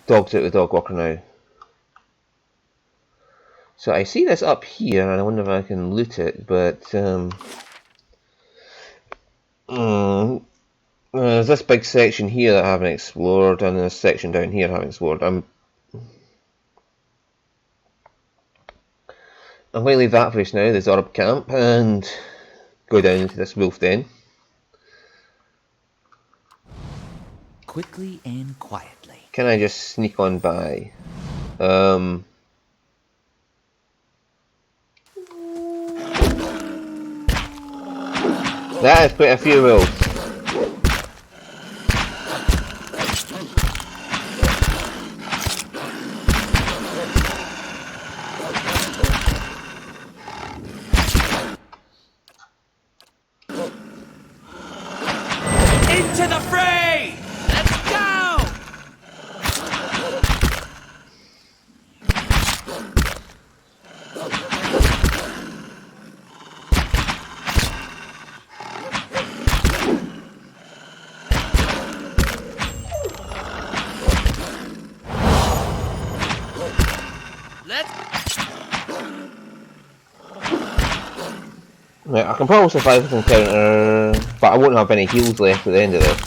Dog's out with the dog walker now. So I see this up here, and I wonder if I can loot it, but there's this big section here that I haven't explored, and this section down here I haven't explored. I'm going to leave that for us now, the Zorb camp, and go down into this wolf den. Quickly and quietly. Can I just sneak on by? That is quite a few wolves. Into the fray! Let's go! Right, I can probably survive this encounter, but I won't have any heals left at the end of this.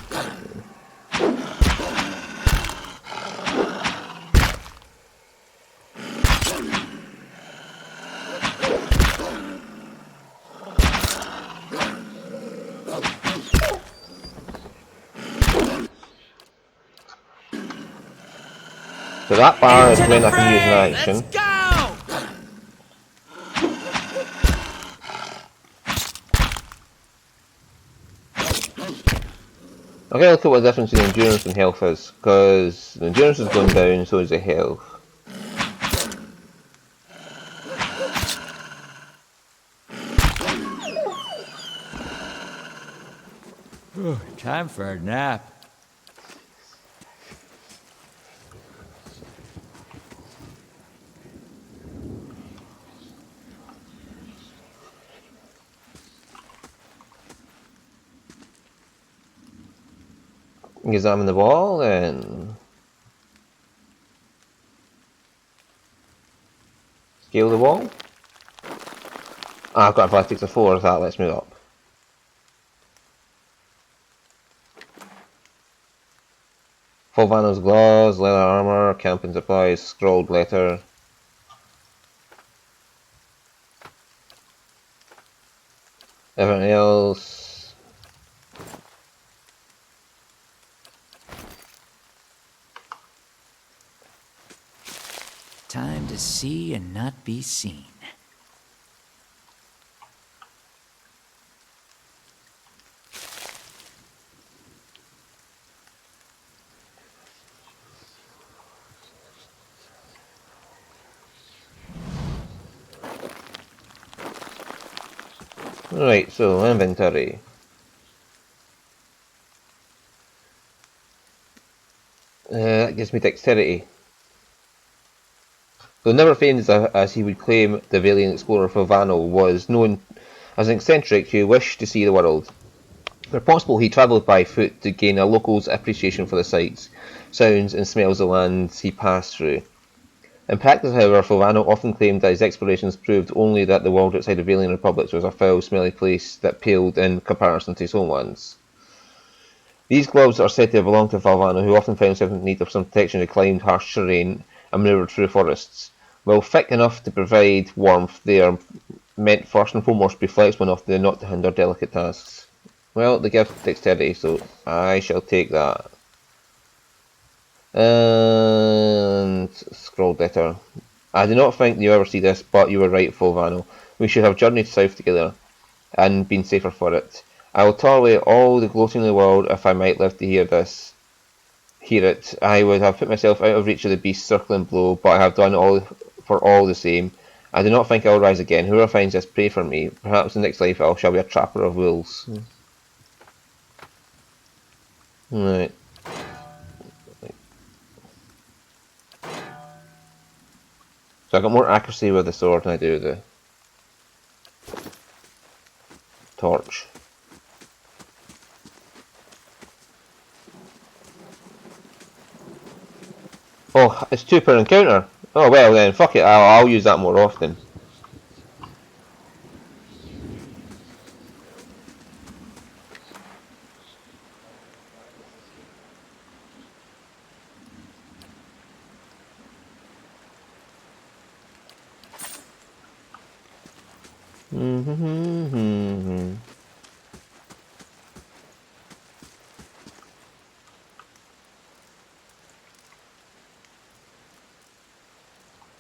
So that bar is when I can use an action. Let's go! Okay, look at what the difference in endurance and health is, because the endurance is going down, so is the health. Time for a nap. Examine the wall and scale the wall. I've got athletics of 4, that lets me up. Full Vanos gloves, leather armor, camping supplies, scrolled letter. Everything else. Time to see and not be seen. Right, so inventory. That gives me dexterity. Though never famous as he would claim, the valiant explorer Fovano was known as an eccentric who wished to see the world. Where possible, he travelled by foot to gain a local's appreciation for the sights, sounds and smells of the lands he passed through. In practice, however, Fovano often claimed that his explorations proved only that the world outside of alien republics was a foul, smelly place that paled in comparison to his own ones. These gloves are said to have belonged to Fovano, who often found himself in need of some protection as he climbed harsh terrain and manoeuvred through forests. While thick enough to provide warmth, they are meant first and foremost to be flexible enough to not to hinder delicate tasks. Well, they give dexterity, so I shall take that. And scroll better. I do not think you ever see this, but you were right, Fulvano. We should have journeyed south together, and been safer for it. I will tolerate all the gloating in the world if I might live to hear it. I would have put myself out of reach of the beast's circling blow, but I have done all for all the same. I do not think I will rise again. Whoever finds this, pray for me. Perhaps in the next life I shall be a trapper of wolves. Right. So I got more accuracy with the sword than I do the torch. Oh, it's 2 per encounter. Oh well then, fuck it, I'll use that more often.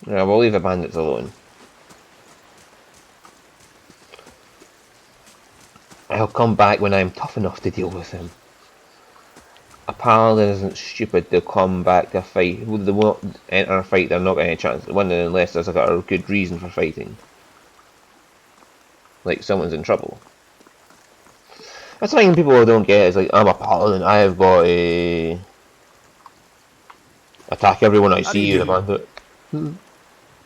Yeah, we'll leave the bandits alone. I'll come back when I'm tough enough to deal with him. A paladin isn't stupid. They'll come back to a fight. They won't enter a fight. They're not getting a chance to win unless there's like a good reason for fighting. Like someone's in trouble. That's the thing people don't get is like, I'm a paladin. I have got a attack everyone I How do you see as a do? bandit.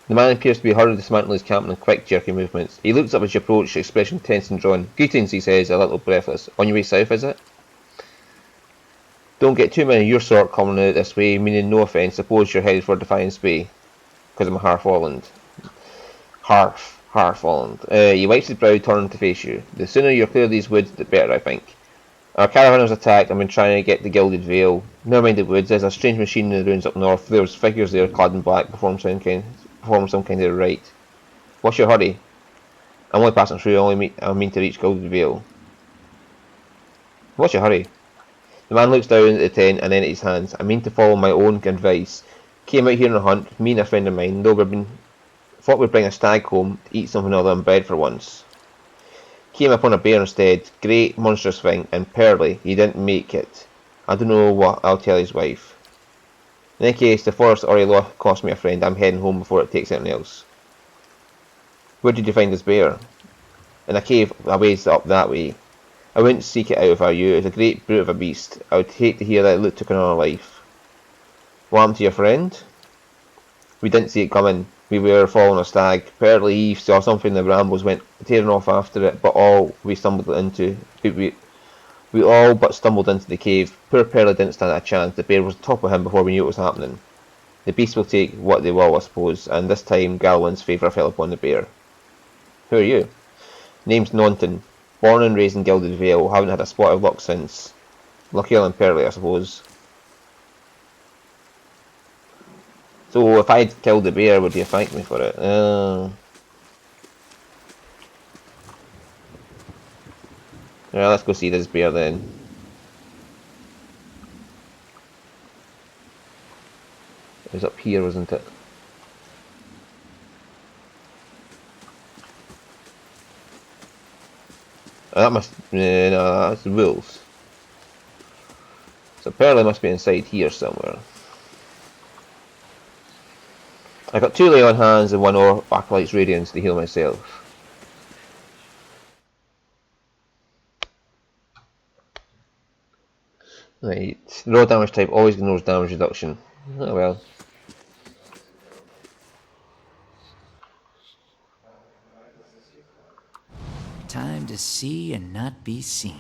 The man appears to be hurriedly dismantling his camp in quick, jerky movements. He looks up as you approach, expression tense and drawn. Greetings, he says, a little breathless. On your way south, is it? Don't get too many of your sort coming out this way, meaning no offence. Suppose you're headed for Defiance Bay. Because I'm a Harf-Holland. Harf-Holland. He wipes his brow, turning to face you. The sooner you're clear of these woods, the better, I think. Our caravan was attacked. I've been trying to get the Gilded Vale. Never mind the woods. There's a strange machine in the ruins up north. There's figures there clad in black, perform some kind of rite. What's your hurry? I'm only passing through. I mean to reach Gilded Vale. What's your hurry? The man looks down at the tent and then at his hands. I mean to follow my own advice. Came out here on a hunt. Me and a friend of mine. Thought we'd bring a stag home to eat something other than bread for once. Came upon a bear instead. Great monstrous thing, and pearly. He didn't make it. I don't know what I'll tell his wife. In any case, the forest already cost me a friend. I'm heading home before it takes anything else. Where did you find this bear? In a cave a ways up that way. I wouldn't seek it out if I were you. It's a great brute of a beast. I would hate to hear that it took another life. What happened to your friend? We didn't see it coming. We were following a stag. Apparently he saw something in the brambles, went tearing off after it, but we all but stumbled into the cave. Poor Perla didn't stand a chance. The bear was on top of him before we knew what was happening. The beasts will take what they will, I suppose, and this time Galwin's favour fell upon the bear. Who are you? Name's Naunton. Born and raised in Gilded Vale. Haven't had a spot of luck since. Luckier than Perley, I suppose. So if I'd killed the bear, would you thank me for it? Yeah, let's go see this bear then. It was up here, wasn't it? Oh, that must... no, that's the wolves. So Perley must be inside here somewhere. I got 2 lay on hands and 1 Acolyte's Radiance to heal myself. Right, raw damage type always ignores damage reduction. Oh well. Time to see and not be seen.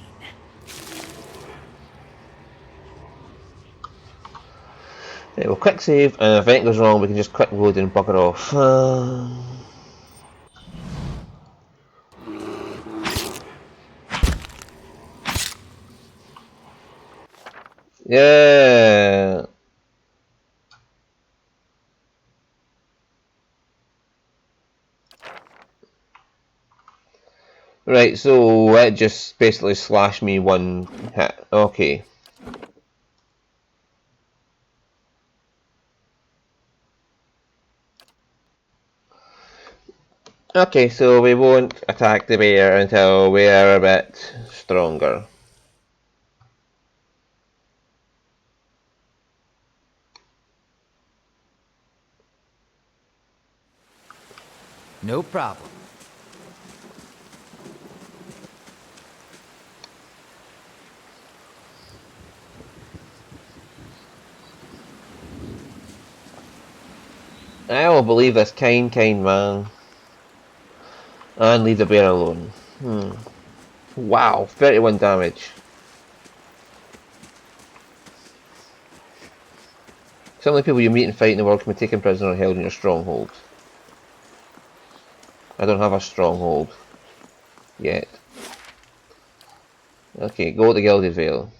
Right, we'll quick save, and if anything goes wrong, we can just quick load and bugger off. Yeah. Right, so it just basically slashed me 1 hit. Okay. Okay, so we won't attack the bear until we are a bit stronger. No problem. I will believe this kind man. And leave the bear alone. Wow, 31 damage. Some of the people you meet and fight in the world can be taken prisoner or held in your stronghold. I don't have a stronghold yet. Okay, go to Gilded Vale.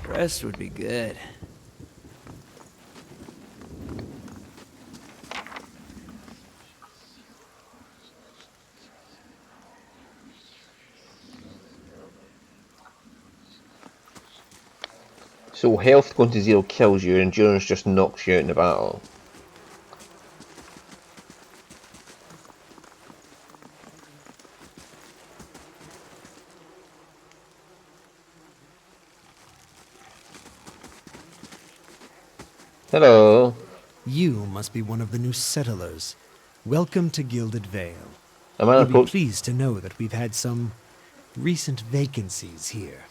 Rest would be good. So health going to 0 kills you, endurance just knocks you out in the battle. Hello. You must be one of the new settlers. Welcome to Gilded Vale. A man, You'll be pleased to know that we've had some recent vacancies here.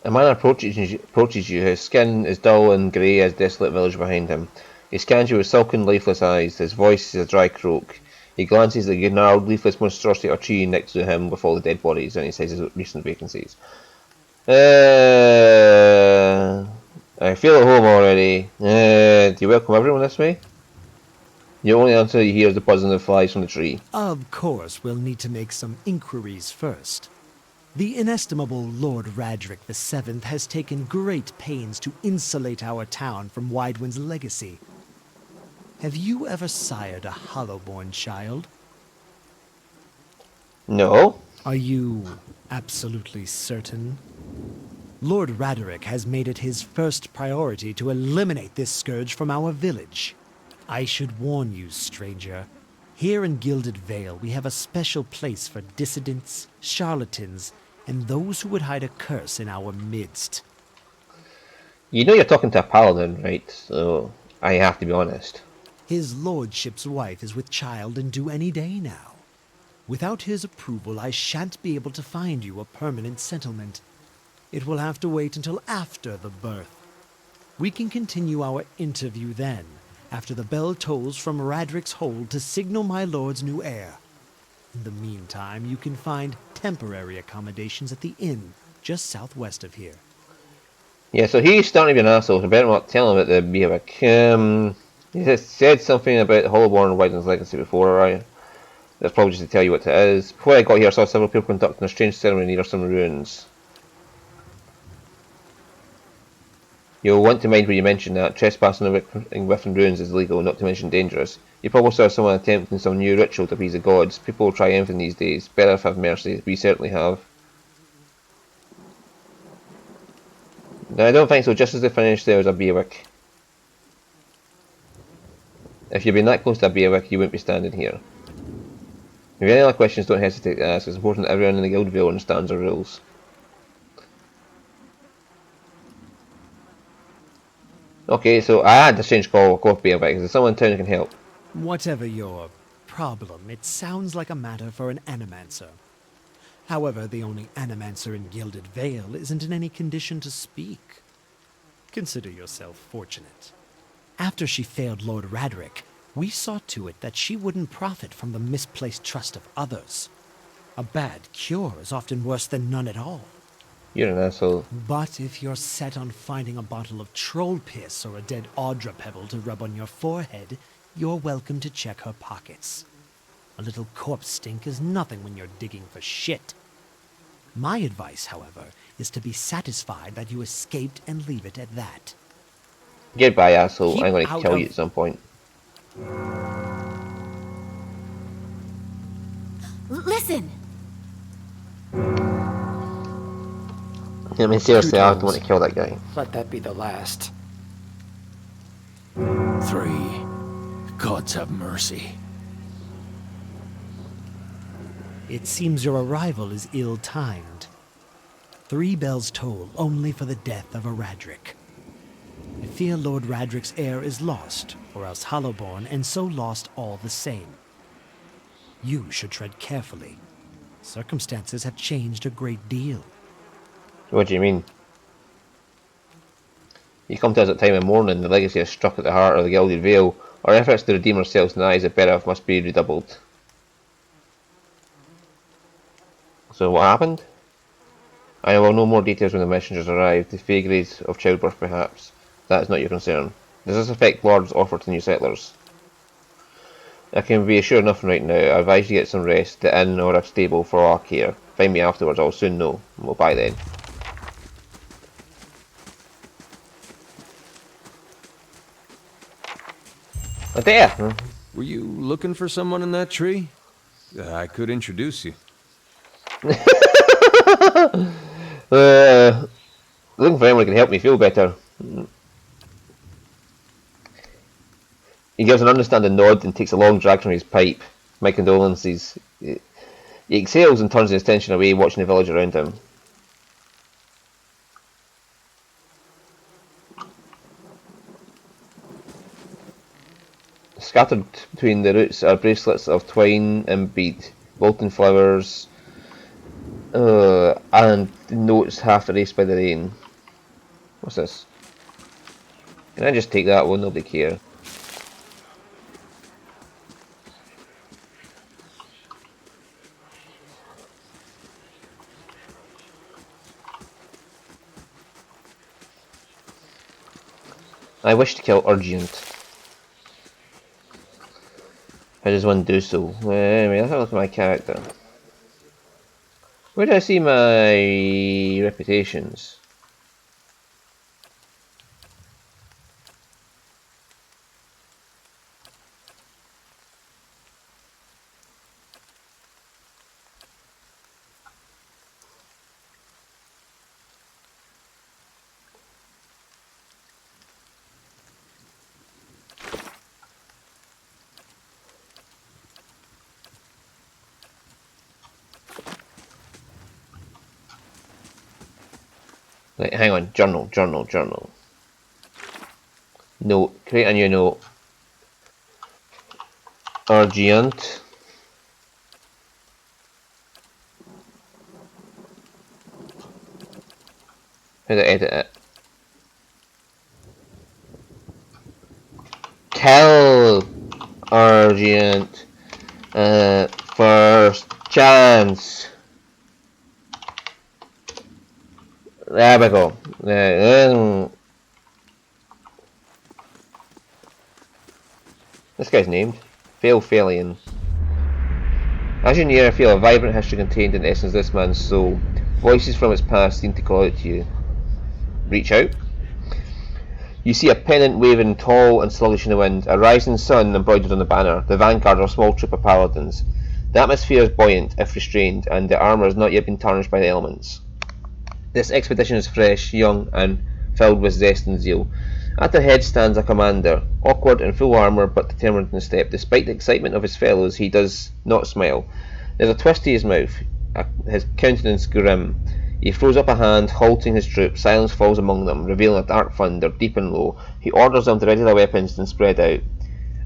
a man approaches you. His skin is dull and grey as desolate village behind him. He scans you with sullen, lifeless eyes. His voice is a dry croak. He glances at the gnarled, leafless monstrosity or tree next to him with all the dead bodies, and he says his recent vacancies. I feel at home already. Do you welcome everyone this way? The only answer you hear is the buzzing of flies from the tree. Of course, we'll need to make some inquiries first. The inestimable Lord Radric VII has taken great pains to insulate our town from Widewind's legacy. Have you ever sired a Hollowborn child? No. Are you absolutely certain? Lord Raderick has made it his first priority to eliminate this scourge from our village. I should warn you, stranger. Here in Gilded Vale, we have a special place for dissidents, charlatans, and those who would hide a curse in our midst. You know you're talking to a paladin, right? So I have to be honest. His lordship's wife is with child and due any day now. Without his approval, I shan't be able to find you a permanent settlement. It will have to wait until after the birth. We can continue our interview then, after the bell tolls from Radric's hold to signal my lord's new heir. In the meantime, you can find temporary accommodations at the inn, just southwest of here. Yeah, so he's starting to be an asshole, so I better not tell him about the Beavic. He has said something about Hollowborn and Wyden's legacy before, right? That's probably just to tell you what it is. Before I got here, I saw several people conducting a strange ceremony near some ruins. You'll want to mind where you mention that. Trespassing within ruins is legal, not to mention dangerous. You probably saw someone attempting some new ritual to appease the gods. People will try anything these days. Better if have mercy. We certainly have. No, I don't think so. Just as they finished, there was a Beavic. If you'd been that close to a Beavic, you wouldn't be standing here. If you have any other questions, don't hesitate to ask. It's important that everyone in the Guildville understands the rules. Okay, so I had a strange call off Beavic. Is there someone in town who can help? Whatever your problem, it sounds like a matter for an animancer. However, the only animancer in Gilded Vale isn't in any condition to speak. Consider yourself fortunate. After she failed Lord Radric, we saw to it that she wouldn't profit from the misplaced trust of others. A bad cure is often worse than none at all. You're an asshole. But if you're set on finding a bottle of troll piss or a dead Audra pebble to rub on your forehead, you're welcome to check her pockets. A little corpse stink is nothing when you're digging for shit. My advice, however, is to be satisfied that you escaped and leave it at that. Goodbye, asshole. Keep I'm going to out kill of- you at some point. Listen! I mean, seriously, I don't Truth want to kill that guy. Let that be the last. 3. Gods have mercy. It seems your arrival is ill-timed. 3 bells toll only for the death of a Radric. I fear Lord Radric's heir is lost, or else Hollowborn, and so lost all the same. You should tread carefully. Circumstances have changed a great deal. What do you mean? You come to us at time of mourning, the legacy is struck at the heart of the gilded veil. Our efforts to redeem ourselves in the eyes of Bereth must be redoubled. So what happened? I will know more details when the messengers arrive. The vagaries of childbirth, perhaps. That is not your concern. Does this affect Lord's offer to new settlers? I can be assured nothing right now. I advise you get some rest, the inn or a stable for our care. Find me afterwards, I'll soon know. Well, bye then. There! Were you looking for someone in that tree? I could introduce you. Looking for anyone who can help me feel better. He gives an understanding nod and takes a long drag from his pipe. My condolences. He exhales and turns his attention away, watching the village around him. Scattered between the roots are bracelets of twine and bead, wilting flowers, and notes half erased by the rain. What's this? Can I just take that? Will nobody care? I wish to kill Urgent. How does one do so? Anyway, let's have a look at my character. Where do I see my reputations? Right, hang on. Journal. Note. Create a new note. Argent. How do I edit it? Kill Argent. First chance. There we go. This guy's named Failfalian. As you near, I feel a vibrant history contained in the essence of this man's soul. Voices from its past seem to call out to you. Reach out. You see a pennant waving tall and sluggish in the wind, a rising sun embroidered on the banner, the vanguard of a small troop of paladins. The atmosphere is buoyant, if restrained, and the armour has not yet been tarnished by the elements. This expedition is fresh, young, and filled with zest and zeal. At their head stands a commander, awkward in full armour but determined in step. Despite the excitement of his fellows, he does not smile. There's a twist to his mouth, his countenance grim. He throws up a hand, halting his troops. Silence falls among them, revealing a dark thunder, deep and low. He orders them to ready their weapons and spread out.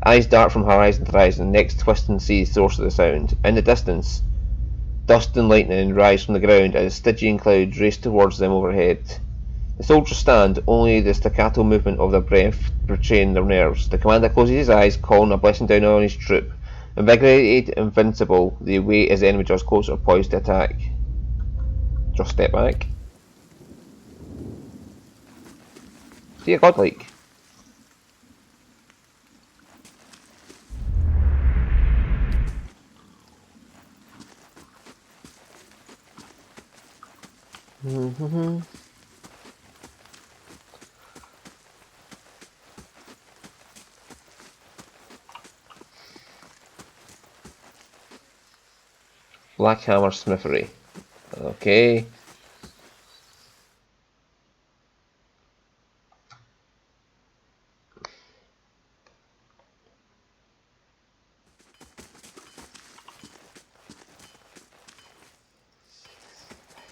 Eyes dart from horizon to horizon, necks twist and seize the source of the sound. In the distance, dust and lightning rise from the ground as Stygian clouds race towards them overhead. The soldiers stand, only the staccato movement of their breath betraying their nerves. The commander closes his eyes, calling a blessing down on his troop. Invigorated, invincible, they wait as the enemy draws closer, poised to attack. Just step back. See a godlike. Blackhammer Smithery. Okay.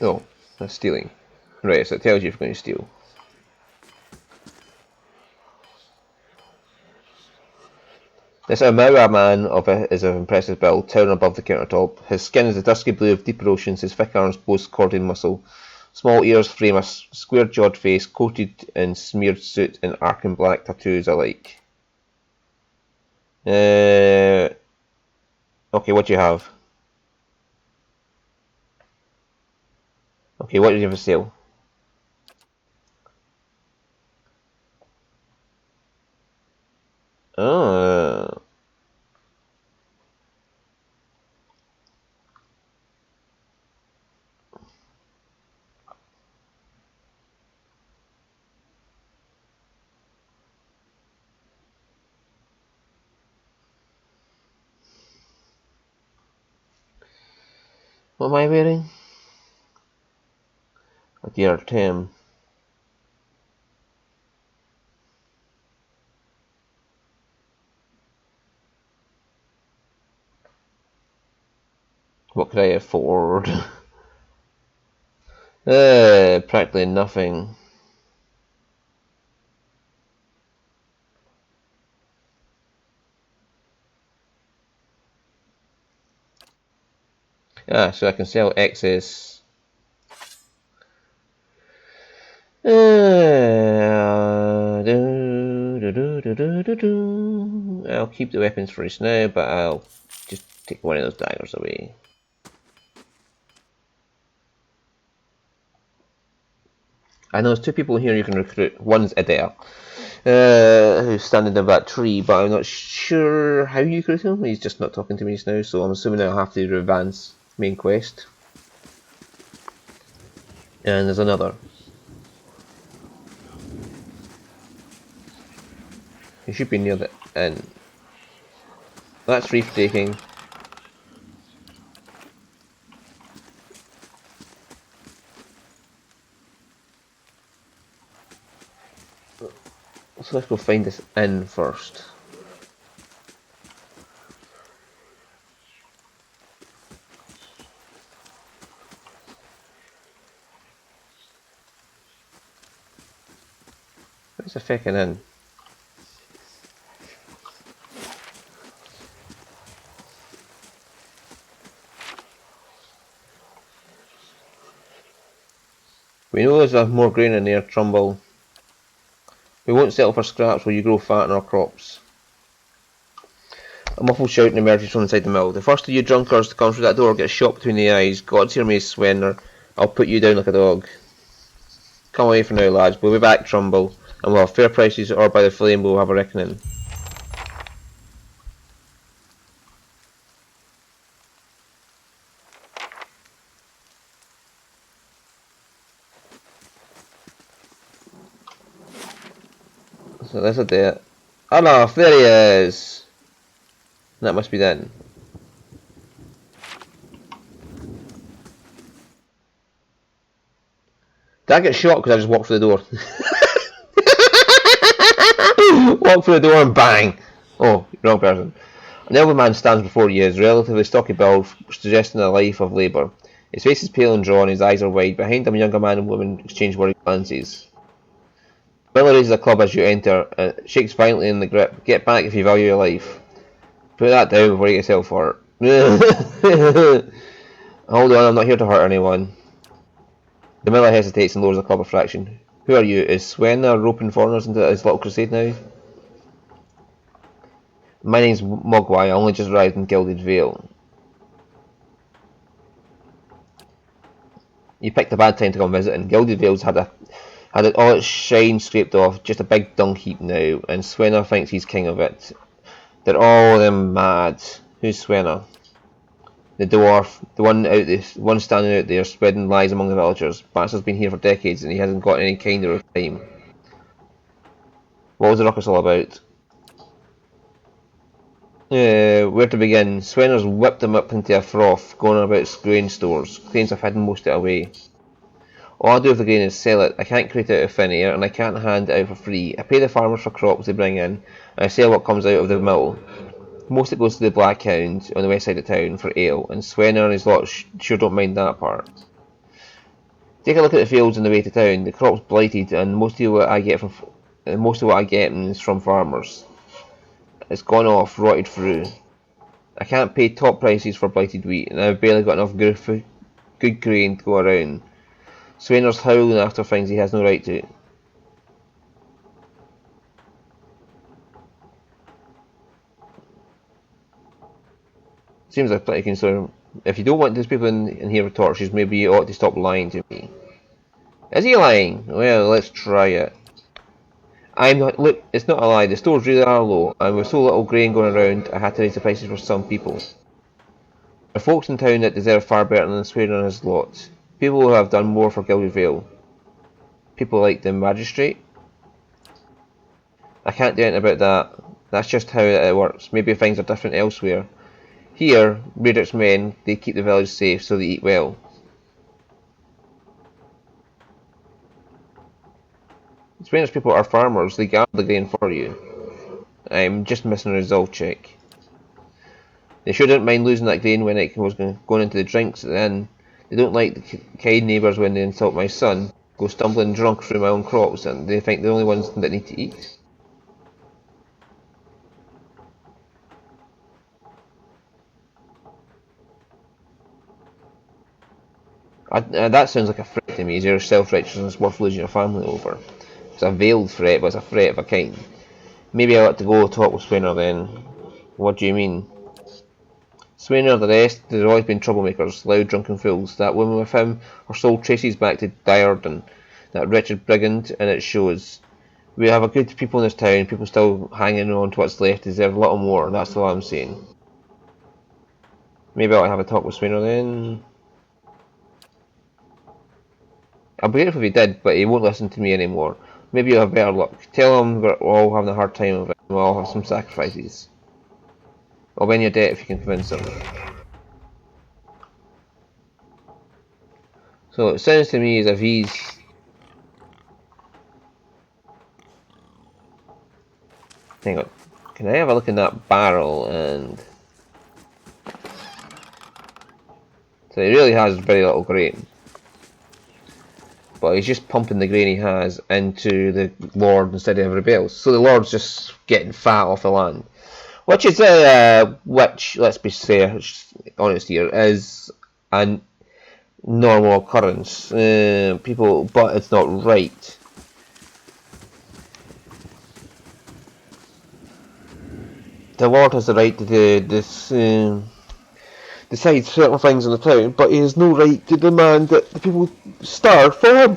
Oh, that's stealing. Right, so it tells you if you're going to steal. This Amaura man is of impressive build, towering above the countertop. His skin is the dusky blue of deeper oceans, his thick arms boast corded muscle. Small ears frame a square-jawed face, coated in smeared soot and arc and black tattoos alike. Okay, what do you have? Okay, what do you have for sale? Oh. What am I wearing? A dear Tim. What could I afford? Practically nothing. So I can sell excess. I'll keep the weapons for just now, but I'll just take one of those daggers away. I know there's two people here you can recruit. One's Adair, who's standing in that tree, but I'm not sure how you recruit him. He's just not talking to me just now, so I'm assuming I'll have to advance main quest. And there's another. He should be near the end. That's free for taking. So let's go find this inn first. Where's the feckin' inn? We know there's more grain in there, Trumbull. We won't settle for scraps while you grow fat in our crops. A muffled shouting emerges from inside the mill. The first of you drunkards to come through that door gets shot between the eyes. God's hear me, Swenner. I'll put you down like a dog. Come away for now, lads. We'll be back, Trumbull, and we'll have fair prices, or by the flame we'll have a reckoning. So that's a day. Olaf, there he is! That must be then. Did I get shot because I just walked through the door? Walk through the door and bang! Oh, wrong person. An elderly man stands before you, his relatively stocky build suggesting a life of labour. His face is pale and drawn, his eyes are wide. Behind him, a younger man and woman exchange worried glances. Miller raises a club as you enter, and shakes violently in the grip. Get back if you value your life. Put that down before you get yourself hurt. Hold on, I'm not here to hurt anyone. The miller hesitates and lowers the club a fraction. Who are you? Is Swenna roping foreigners into his little crusade now? My name's Mogwai, I only just arrived in Gilded Vale. You picked a bad time to come visiting. Gilded Vale's had all its shine scraped off, just a big dung heap now, and Swenna thinks he's king of it. They're all them mad. Who's Swenna? The dwarf, the one standing out there, spreading lies among the villagers. Baxter's been here for decades, and he hasn't got any kinder of time. What was the ruckus all about? Where to begin? Swenner's whipped him up into a froth, going about grain stores. Claims I've hidden most of it away. All I do with the grain is sell it. I can't create it out of thin air, and I can't hand it out for free. I pay the farmers for crops they bring in, and I sell what comes out of the mill. Most of it goes to the Black Hound on the west side of town for ale, and Swenner and his lot sure don't mind that part. Take a look at the fields on the way to town. The crop's blighted, and most of what I get is from farmers. It's gone off, rotted through. I can't pay top prices for blighted wheat, and I've barely got enough good grain to go around. Sweynar's howling after things he has no right to. Seems like pretty concerned. If you don't want these people in here with torches, maybe you ought to stop lying to me. Is he lying? Well, let's try it. I'm not. Look, it's not a lie. The stores really are low, and with so little grain going around, I had to raise the prices for some people. There are folks in town that deserve far better than swearing on his lot. People who have done more for Gilby Vale. People like the magistrate. I can't do anything about that. That's just how it works. Maybe things are different elsewhere. Here, Radrick's men, they keep the village safe so they eat well. Spanish people are farmers, they gather the grain for you. I'm just missing a resolve check. They shouldn't mind losing that grain when it was going into the drinks at the inn. They don't like the kind neighbours when they insult my son, go stumbling drunk through my own crops, and they think they're the only ones that need to eat. That sounds like a threat to me. Is your self-righteousness worth losing your family over? It's a veiled threat, but it's a threat of a kind. Maybe I ought to go talk with Swainer then. What do you mean? Swainer, the rest, there's always been troublemakers, loud drunken fools. That woman with him, her soul traces back to Diarden, that wretched brigand, and it shows. We have a good people in this town, people still hanging on to what's left, deserve a little more, that's all I'm saying. Maybe I ought to have a talk with Swainer then. I'd be grateful if he did, but he won't listen to me anymore. Maybe you'll have better luck. Tell him we're all having a hard time of it, and we'll all have some sacrifices. I'll be in your debt if you can convince him. So it sounds to me as if he's... Hang on. Can I have a look in that barrel and... So he really has very little grain. But he's just pumping the grain he has into the Lord instead of everybody else. So the Lord's just getting fat off the land. Which is, which, let's be fair, honest here, is a normal occurrence. But it's not right. The Lord has the right to do this, decide certain things in the town, but he has no right to demand that the people starve for him.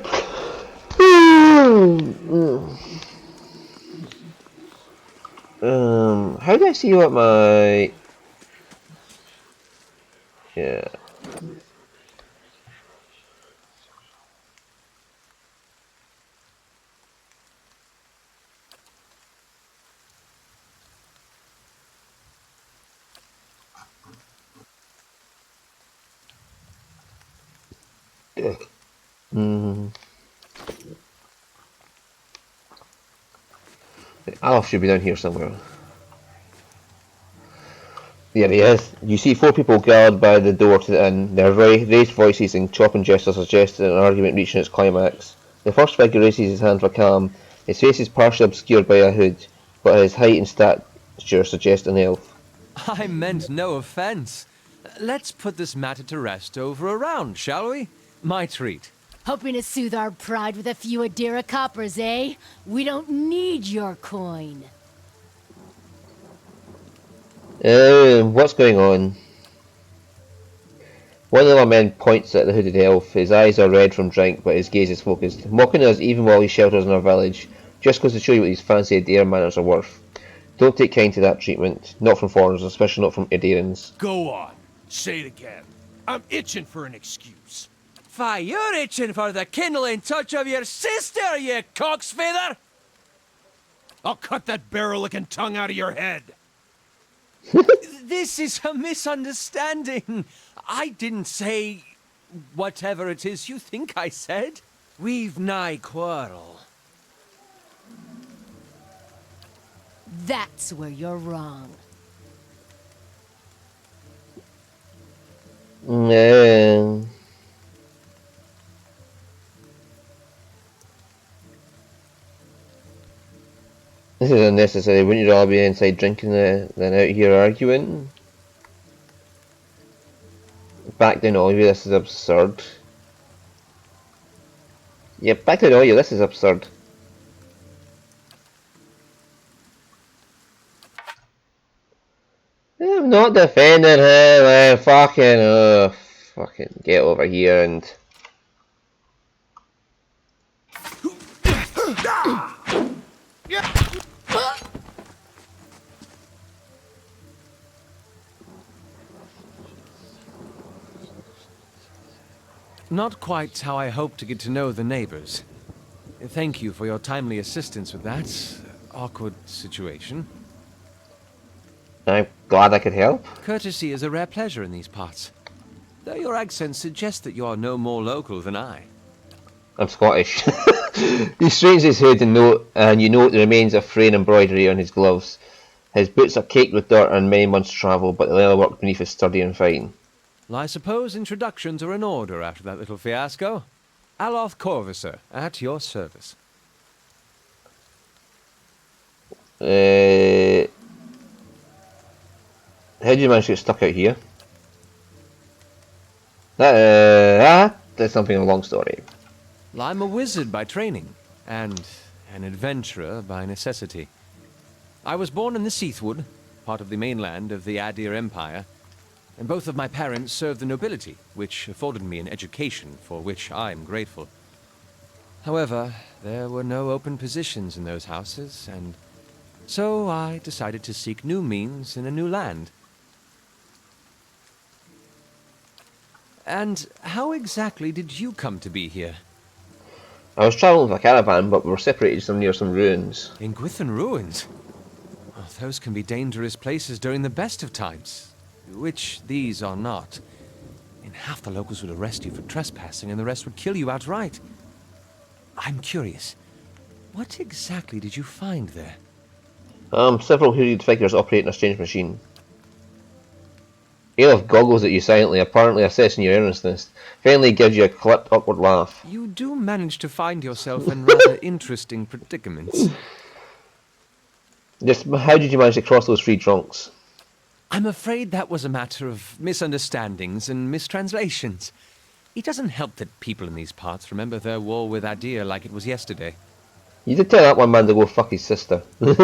How do I see what my... Yeah. Alf should be down here somewhere. There he is. You see four people gathered by the door to the inn. Their raised voices and chopping gestures suggest an argument reaching its climax. The first figure raises his hand for calm. His face is partially obscured by a hood, but his height and stature suggest an elf. I meant no offense. Let's put this matter to rest over a round, shall we? My treat. Hoping to soothe our pride with a few Adira coppers, eh? We don't need your coin. What's going on? One of the men points at the hooded elf. His eyes are red from drink, but his gaze is focused, mocking us even while he shelters in our village. Just goes to show you what these fancy Adair manners are worth. Don't take kind to that treatment, not from foreigners, especially not from Adairans. Go on, say it again. I'm itching for an excuse. Fie, you're itching for the kindling touch of your sister, you cocksfeather! I'll cut that barrel-licking tongue out of your head. This is a misunderstanding. I didn't say whatever it is you think I said. We've nigh quarrel. That's where you're wrong. No. This is unnecessary. Wouldn't you all be inside drinking than out here arguing? Back down, Olivia. This is absurd. Yeah, back to you. This is absurd. I'm not defending him. Fucking get over here and. Not quite how I hoped to get to know the neighbors. Thank you for your timely assistance with that awkward situation. I'm glad I could help. Courtesy is a rare pleasure in these parts. Though your accent suggests that you are no more local than I. I'm Scottish. He straightens his head and you note the remains of frayed embroidery on his gloves. His boots are caked with dirt and many months' travel, but the leatherwork beneath is sturdy and fine. Well, I suppose introductions are in order after that little fiasco. Aloth Corvisor, at your service. How did you manage to get stuck out here? That's something of a long story. Well, I'm a wizard by training, and an adventurer by necessity. I was born in the Seathwood, part of the mainland of the Adir Empire, and both of my parents served the nobility, which afforded me an education for which I'm grateful. However, there were no open positions in those houses, and so I decided to seek new means in a new land. And how exactly did you come to be here? I was travelling with a caravan, but we were separated near some ruins. In Gwithan Ruins? Oh, those can be dangerous places during the best of times, which these are not. And half the locals would arrest you for trespassing, and the rest would kill you outright. I'm curious, what exactly did you find there? Several hooded figures operating a strange machine. Aelif goggles at you silently, apparently assessing your earnestness. Finally gives you a clipped, awkward laugh. You do manage to find yourself in rather interesting predicaments. Just how did you manage to cross those three trunks? I'm afraid that was a matter of misunderstandings and mistranslations. It doesn't help that people in these parts remember their war with Adir like it was yesterday. You did tell that one man to go fuck his sister. Yes.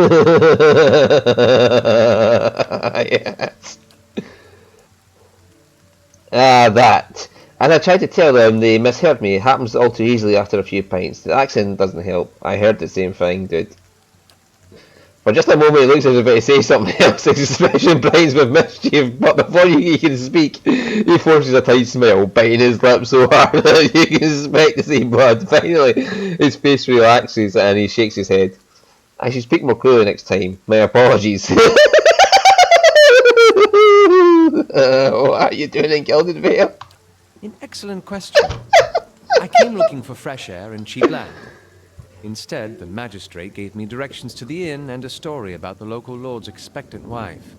That. And I tried to tell them they misheard me. It happens all too easily after a few pints. The accent doesn't help. I heard the same thing, dude. For just a moment, he looks as if to say something else. His expression brightens with mischief, but before he can speak, he forces a tight smile, biting his lips so hard that you can expect to see blood. Finally, his face relaxes and he shakes his head. I should speak more clearly next time. My apologies. What are you doing in Gilded Vale? An excellent question. I came looking for fresh air and cheap land. Instead, the magistrate gave me directions to the inn and a story about the local lord's expectant wife.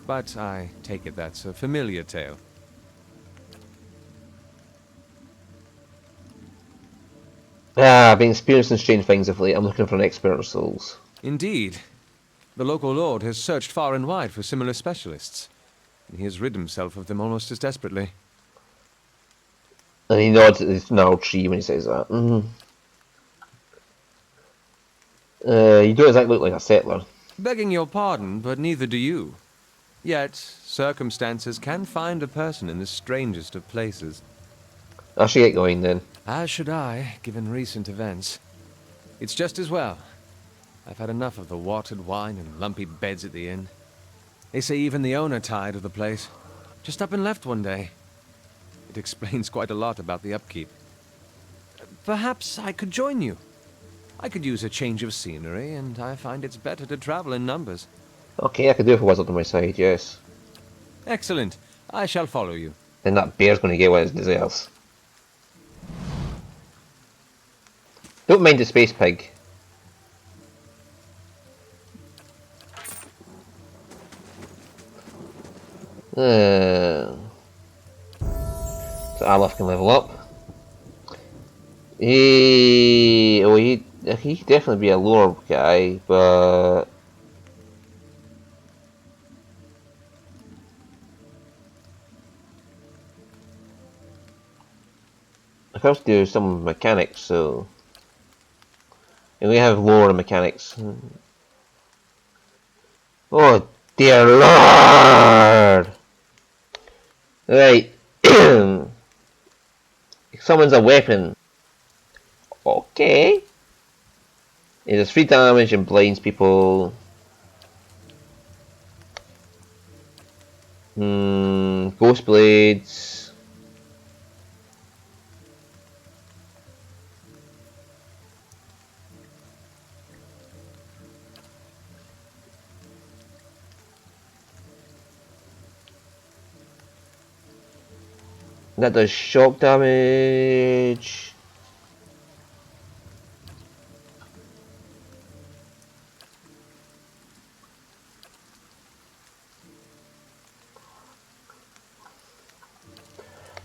But I take it that's a familiar tale. I've been experiencing strange things of late. I'm looking for an expert in souls. Indeed. The local lord has searched far and wide for similar specialists. And he has rid himself of them almost as desperately. And he nods at this gnarled tree when he says that. You don't exactly look like a settler. Begging your pardon, but neither do you. Yet, circumstances can find a person in the strangest of places. I should get going then. As should I, given recent events. It's just as well. I've had enough of the watered wine and lumpy beds at the inn. They say even the owner tired of the place. Just up and left one day. It explains quite a lot about the upkeep. Perhaps I could join you. I could use a change of scenery, and I find it's better to travel in numbers. Okay, I could do if a wizard on my side, yes. Excellent. I shall follow you. Then that bear's going to get what it deserves. Don't mind the space pig. So Aleph can level up. He could definitely be a lower guy, but I can also do some mechanics, so... And we have lore and mechanics. Oh, dear lord! Right. Summons a weapon. Okay. It does 3 damage and blinds people. Ghost blades. That does shock damage.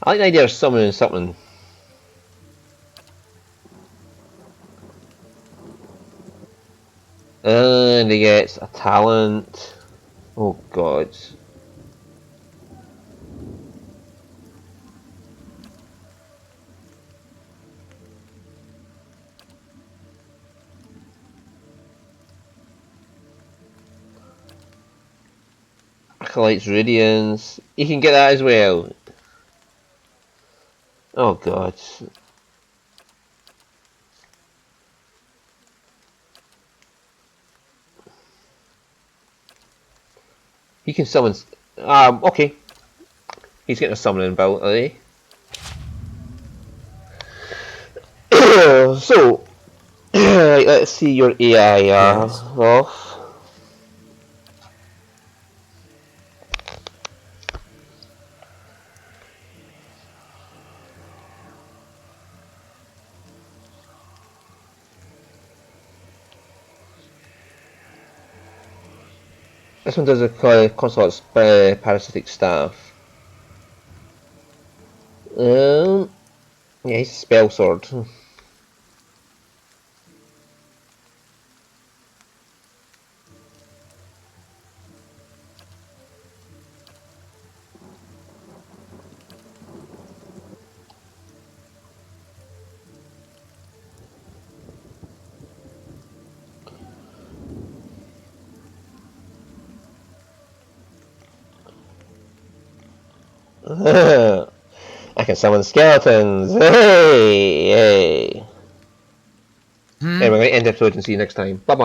I like the idea of summoning something. And he gets a talent. Oh god. Acolyte's Radiance. You can get that as well. Oh god. He can summon. Okay. He's getting a summoning ability. So, let's see your AI Yes? off. This one does a consort's parasitic staff. Yeah, he's a spell sword. I can summon skeletons. Hey, hey. Anyway, we're going to end the episode and see you next time. Bye bye.